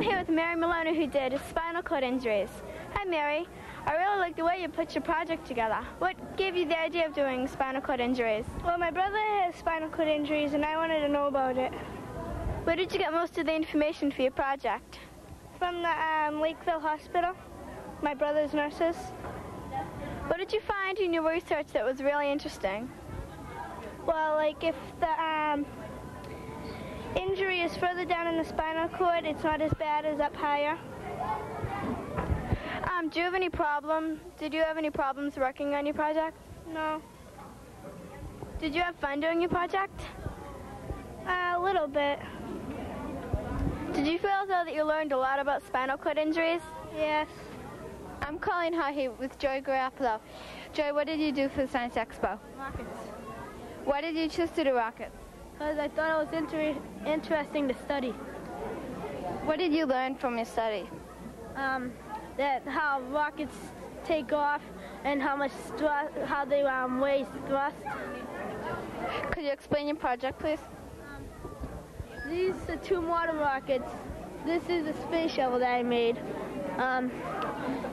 Here with Mary Maloney, who did spinal cord injuries. Hi Mary, I really like the way you put your project together. What gave you the idea of doing spinal cord injuries? Well, my brother has spinal cord injuries and I wanted to know about it. Where did you get most of the information for your project? From the Lakeville Hospital, my brother's nurses. What did you find in your research that was really interesting? Well, like if the injury is further down in the spinal cord, it's not as bad as up higher. Do you have any problems? Did you have any problems working on your project? No. Did you have fun doing your project? A little bit. Did you feel though that you learned a lot about spinal cord injuries? Yes. I'm Colleen Hahe with Joy Garapolo. Joy, what did you do for the Science Expo? Rockets. Why did you choose to do rockets? Because I thought it was interesting to study. What did you learn from your study? That how rockets take off and how much how they waste thrust. Could you explain your project, please? These are two model rockets. This is a space shuttle that I made.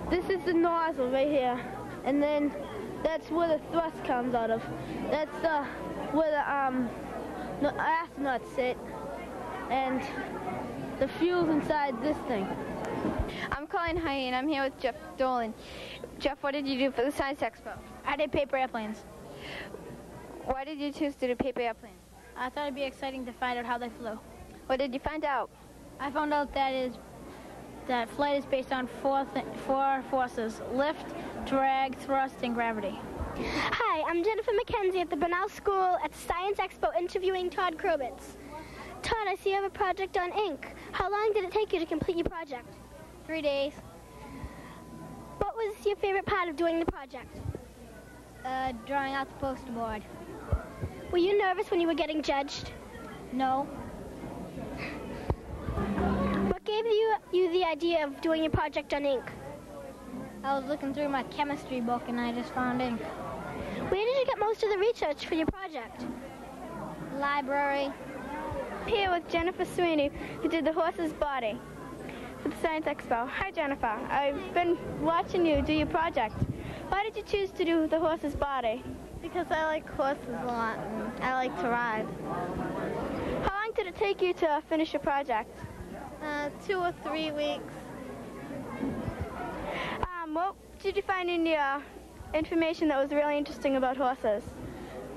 This is the nozzle right here, and then that's where the thrust comes out of. That's where the astronauts sit, and the fuel's inside this thing. I'm Colleen Hahe, and I'm here with Jeff Dolan. Jeff, what did you do for the Science Expo? I did paper airplanes. Why did you choose to do paper airplanes? I thought it'd be exciting to find out how they flew. What did you find out? I found out that flight is based on four forces: lift, drag, thrust, and gravity. Hi, I'm Jennifer McKenzie at the Bernal School at Science Expo interviewing Todd Krobitz. Todd, I see you have a project on ink. How long did it take you to complete your project? 3 days. What was your favorite part of doing the project? Drawing out the poster board. Were you nervous when you were getting judged? No. What gave you the idea of doing your project on ink? I was looking through my chemistry book and I just found ink. Where did you get most of the research for your project? Library. Here with Jennifer Sweeney, who did the horse's body for the Science Expo. Hi, Jennifer. I've been watching you do your project. Why did you choose to do the horse's body? Because I like horses a lot and I like to ride. How long did it take you to finish your project? 2 or 3 weeks. What did you find in your information that was really interesting about horses?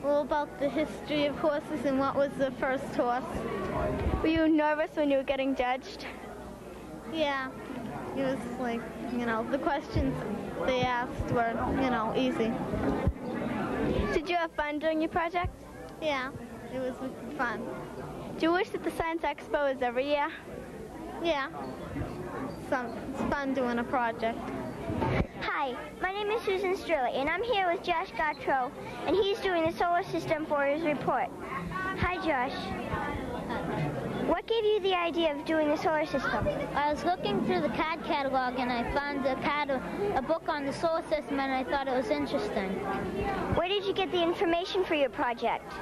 Well, about the history of horses and what was the first horse. Were you nervous when you were getting judged? Yeah. It was like, the questions they asked were, easy. Did you have fun doing your project? Yeah, it was fun. Do you wish that the Science Expo was every year? Yeah. It's fun doing a project. Hi, my name is Susan Strilly, and I'm here with Josh Gautreaux, and he's doing the solar system for his report. Hi, Josh. What gave you the idea of doing the solar system? I was looking through the card catalog and I found a book on the solar system and I thought it was interesting. Where did you get the information for your project?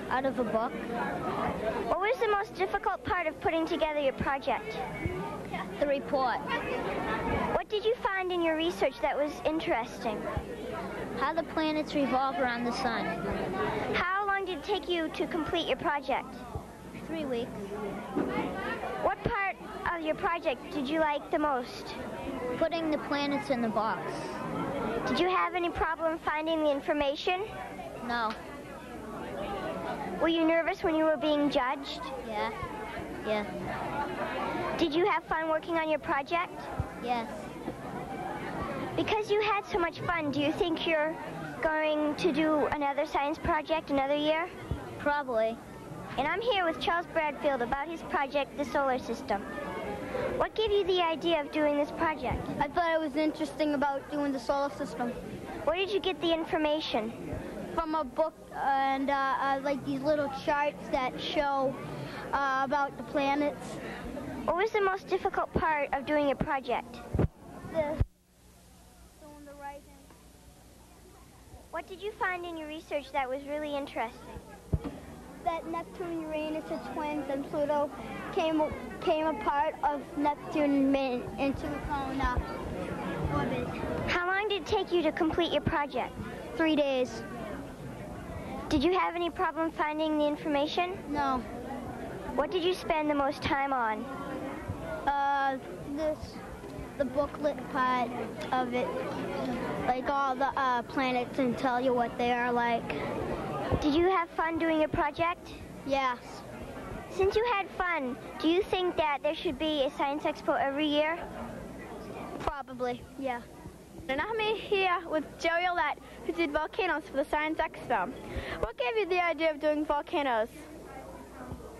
Out of a book. What was the most difficult part of putting together your project? The report. What did you find in your research that was interesting? How the planets revolve around the sun. How long did it take you to complete your project? 3 weeks. What part of your project did you like the most? Putting the planets in the box. Did you have any problem finding the information? No. Were you nervous when you were being judged? Yeah. Yeah. Did you have fun working on your project? Yes. Because you had so much fun, do you think you're going to do another science project another year? Probably. And I'm here with Charles Bradfield about his project, the solar system. What gave you the idea of doing this project? I thought it was interesting about doing the solar system. Where did you get the information? From a book and like these little charts that show about the planets. What was the most difficult part of doing your project? Doing the writing. What did you find in your research that was really interesting? that Neptune, Uranus are twins, and Pluto came apart of Neptune into its own orbit. How long did it take you to complete your project? 3 days. Did you have any problem finding the information? No. What did you spend the most time on? The booklet part of it, like all the planets and tell you what they are like. Did you have fun doing your project? Yes. Since you had fun, do you think that there should be a Science Expo every year? Probably, yeah. And I'm here with Joey Olet, who did volcanoes for the Science Expo. What gave you the idea of doing volcanoes?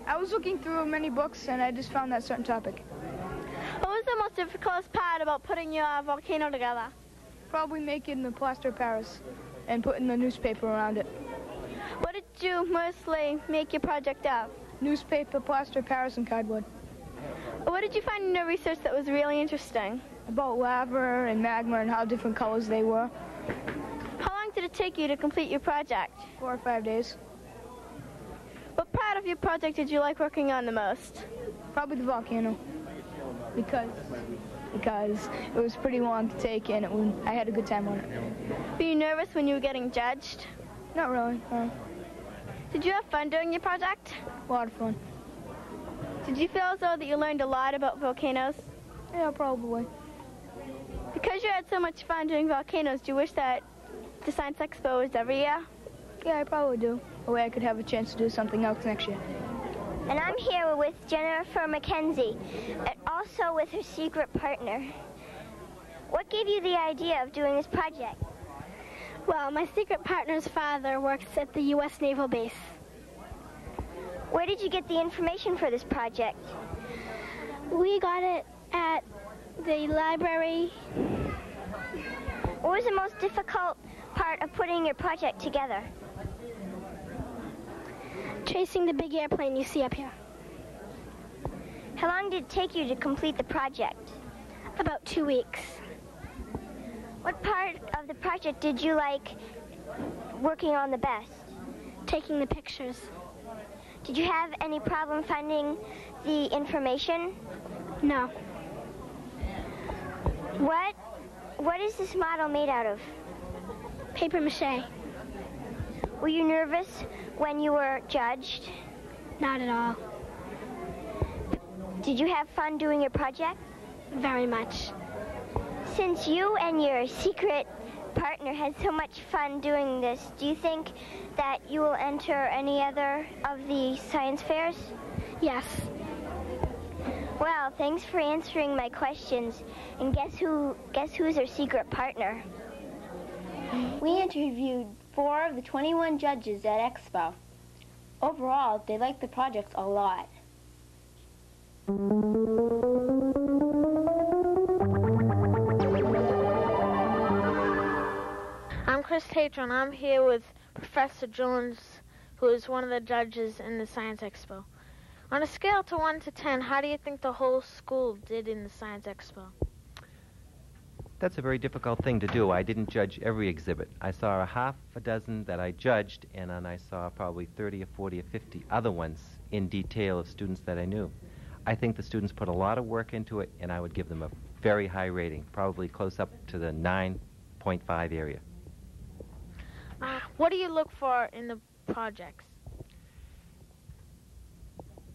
I was looking through many books and I just found that certain topic. What was the most difficult part about putting your volcano together? Probably making the plaster of Paris and putting the newspaper around it. What did you mostly make your project of? Newspaper, plaster of Paris, and cardboard. What did you find in your research that was really interesting? About lava and magma and how different colors they were. How long did it take you to complete your project? 4 or 5 days. What part of your project did you like working on the most? Probably the volcano. Because it was pretty long to take and I had a good time on it. Were you nervous when you were getting judged? Not really, no. Did you have fun doing your project? A lot of fun. Did you feel as though that you learned a lot about volcanoes? Yeah, probably. Because you had so much fun doing volcanoes, do you wish that the Science Expo was every year? Yeah, I probably do. That way I could have a chance to do something else next year. And I'm here with Jennifer Mackenzie, and also with her secret partner. What gave you the idea of doing this project? Well, my secret partner's father works at the U.S. Naval Base. Where did you get the information for this project? We got it at the library. What was the most difficult part of putting your project together? Tracing the big airplane you see up here. How long did it take you to complete the project? About 2 weeks. What part of the project did you like working on the best? Taking the pictures. Did you have any problem finding the information? No. What is this model made out of? Paper mache. Were you nervous when you were judged? Not at all. Did you have fun doing your project? Very much. Since you and your secret partner had so much fun doing this, do you think that you will enter any other of the science fairs? Yes. Well, thanks for answering my questions. And guess who's our secret partner? We interviewed 4 of the 21 judges at Expo. Overall, they liked the projects a lot. I'm Chris Tatron. I'm here with Professor Jones, who is one of the judges in the Science Expo. On a scale to 1 to 10, how do you think the whole school did in the Science Expo? That's a very difficult thing to do. I didn't judge every exhibit. I saw a half a dozen that I judged, and then I saw probably 30 or 40 or 50 other ones in detail of students that I knew. I think the students put a lot of work into it, and I would give them a very high rating, probably close up to the 9.5 area. What do you look for in the projects?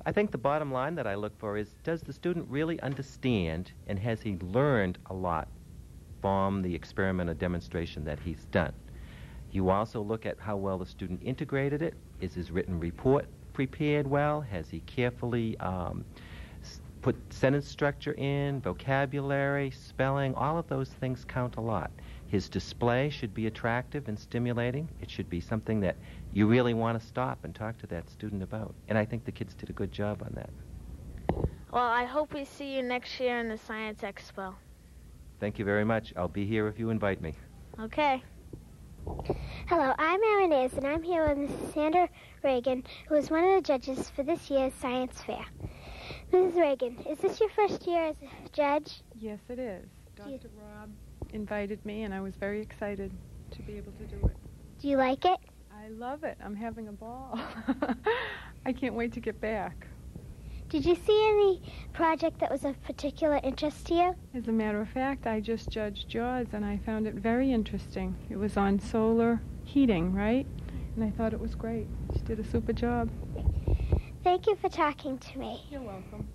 I think the bottom line that I look for is, does the student really understand, and has he learned a lot from the experiment or demonstration that he's done? You also look at how well the student integrated it. Is his written report prepared well? Has he carefully put sentence structure in, vocabulary, spelling? All of those things count a lot. His display should be attractive and stimulating. It should be something that you really want to stop and talk to that student about. And I think the kids did a good job on that. Well, I hope we see you next year in the Science Expo. Thank you very much. I'll be here if you invite me. Okay. Hello, I'm Aaron and I'm here with Mrs. Sandra Reagan, who is one of the judges for this year's Science Fair. Mrs. Reagan, is this your first year as a judge? Yes, it is. Dr. Rob invited me, and I was very excited to be able to do it. Do you like it? I I love it. I'm having a ball. I can't wait to get back. Did you see any project that was of particular interest to you? As a matter of fact, I just judged yours, and I found it very interesting. It was on solar heating, right? And I thought it was great. She did a super job. Thank you for talking to me. You're welcome.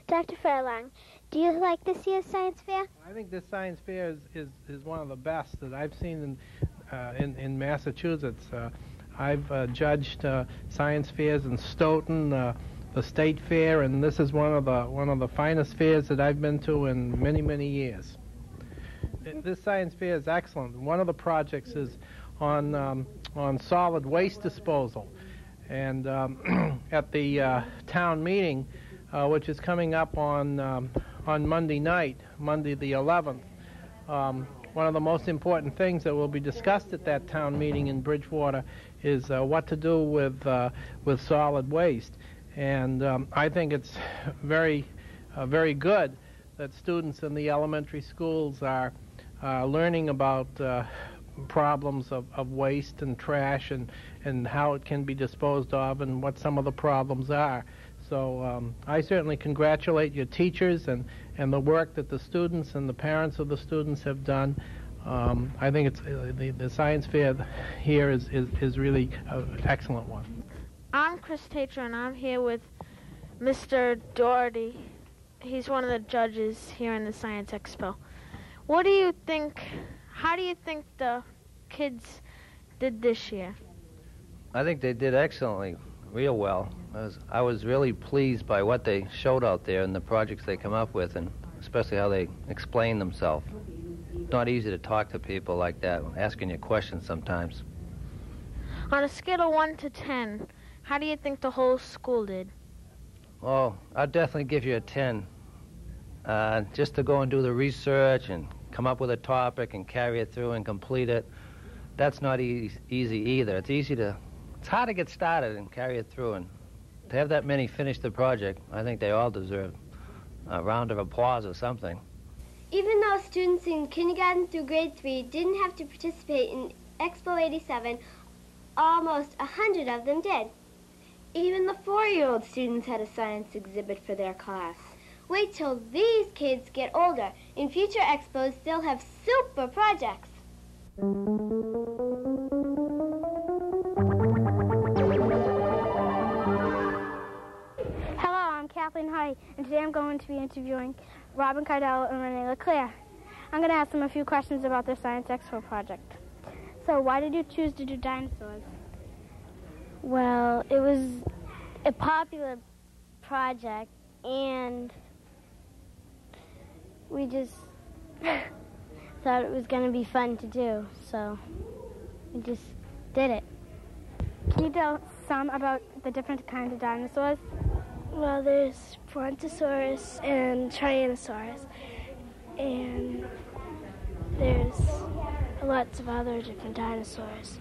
Dr. Furlong, do you like this year's science fair? I think this science fair is one of the best that I've seen in Massachusetts. I've judged science fairs in Stoughton, the state fair, and this is one of the finest fairs that I've been to in many years. This science fair is excellent. One of the projects is on solid waste disposal, and at the town meeting, which is coming up on Monday night, Monday the 11th. One of the most important things that will be discussed at that town meeting in Bridgewater is what to do with solid waste. And I think it's very good that students in the elementary schools are learning about problems of waste and trash and how it can be disposed of and what some of the problems are. So I certainly congratulate your teachers and the work that the students and the parents of the students have done. I think it's the science fair here is really an excellent one. I'm Chris Tatro, and I'm here with Mr. Doherty. He's one of the judges here in the Science Expo. What do you think, how do you think the kids did this year? I think they did excellently, real well. I was really pleased by what they showed out there and the projects they come up with, and especially how they explain themselves. It's not easy to talk to people like that, asking you questions sometimes. On a scale of 1 to 10, how do you think the whole school did? Oh, I'd definitely give you a 10. Just to go and do the research and come up with a topic and carry it through and complete it, that's not easy either. It's hard to get started and carry it through, and to have that many finish the project, I think they all deserve a round of applause or something. Even though students in kindergarten through grade 3 didn't have to participate in Expo 87, almost 100 of them did. Even the 4-year-old students had a science exhibit for their class. Wait till these kids get older. In future expos, they'll have super projects. Hello, I'm Kathleen Hardy, and today I'm going to be interviewing Robin Cardell and Renee LeClaire. I'm going to ask them a few questions about their Science Expo project. So, why did you choose to do dinosaurs? Well, it was a popular project, and we just thought it was going to be fun to do, so we just did it. Can you tell some about the different kinds of dinosaurs? Well, there's Brontosaurus and Tyrannosaurus, and there's lots of other different dinosaurs.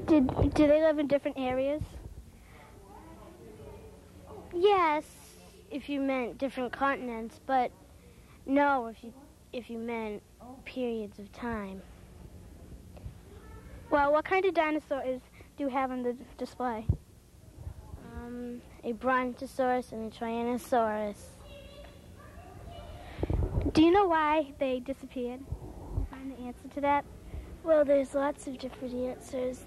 Do they live in different areas? Yes, if you meant different continents, but no, if you meant periods of time. Well, what kind of dinosaurs do you have on the display? A Brontosaurus and a Tyrannosaurus. Do you know why they disappeared? Can you find the answer to that? Well, there's lots of different answers.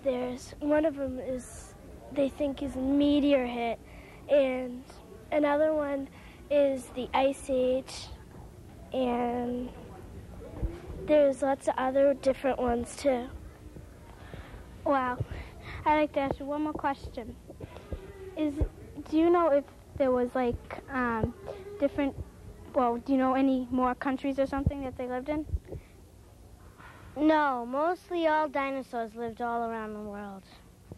One of them is they think is a meteor hit, and another one is the Ice Age, and there's lots of other different ones too. Wow. I'd like to ask you one more question. Do you know if there was different, do you know any more countries or something that they lived in? No, mostly all dinosaurs lived all around the world.